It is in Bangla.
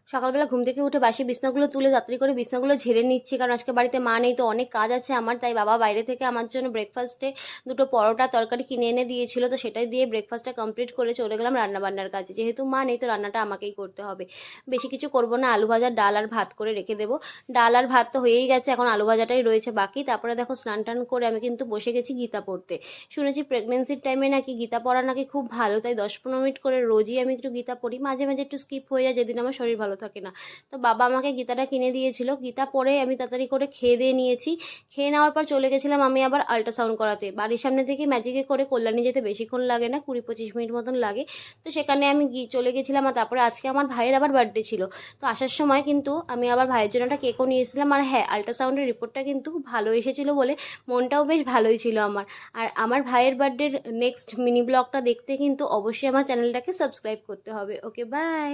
সকালবেলা ঘুম থেকে উঠে বাসি বিছনাগুলো তুলে তাড়াতাড়ি করে বিছনাগুলো ঝেড়ে নিচ্ছি, কারণ আজকে বাড়িতে মা নেই, তো অনেক কাজ আছে আমার। তাই বাবা বাইরে থেকে আমার জন্য ব্রেকফাস্টে দুটো পরোটা তরকারি কিনে এনে দিয়েছিল, তো সেটাই দিয়ে ব্রেকফাস্টটা কমপ্লিট করে চলে গেলাম রান্নাবান্নার কাজে। যেহেতু মা নেই তো রান্নাটা আমাকেই করতে হবে। বেশি কিছু করব না, আলু ভাজা, ডাল আর ভাত করে রেখে দেবো। ডাল আর ভাত তো হয়েই গেছে, এখন আলু ভাজাটাই রয়েছে বাকি। তারপরে দেখো স্নান টান করে আমি কিন্তু বসে গেছি গীতা পড়তে। শুনেছি প্রেগনেন্সির টাইমে নাকি গীতা পড়া নাকি খুব ভালো, তাই 10-15 মিনিট করে রোজই আমি একটু গীতা পড়ি। মাঝে মাঝে একটু স্কিপ হয়ে যায় যেদিন আমার শরীর ভালো থাকে না। তো বাবা আমাকে গীতাটা কিনে দিয়েছিল। গীতা পড়ে আমি তাড়াতাড়ি করে খেয়ে দিয়ে নিয়েছি। খেয়ে নেওয়ার পর চলে গেছিলাম আমি আবার আল্ট্রাসাউন্ড করাতে। বাড়ির সামনে থেকে ম্যাজিকে করে কল্যাণী যেতে বেশিক্ষণ লাগে না, 20-25 মিনিট মতন লাগে। তো সেখানে আমি চলে গেছিলাম। আর তারপরে আজকে আমার ভাইয়ের আবার বার্থডে ছিল, তো আসার সময় কিন্তু আমি আবার ভাইয়ের জন্য একটা কেকও নিয়ে এসেছিলাম। আর হ্যাঁ, আল্ট্রাসাউন্ডের রিপোর্টটা কিন্তু ভালো এসেছিল বলে মনটাও বেশ ভালোই ছিল আমার। আর আমার ভাইয়ের বার্থডের নেক্সট মিনি ব্লগটা দেখতে কিন্তু অবশ্যই আমার চ্যানেলটাকে সাবস্ক্রাইব করতে হবে। ওকে, বাই।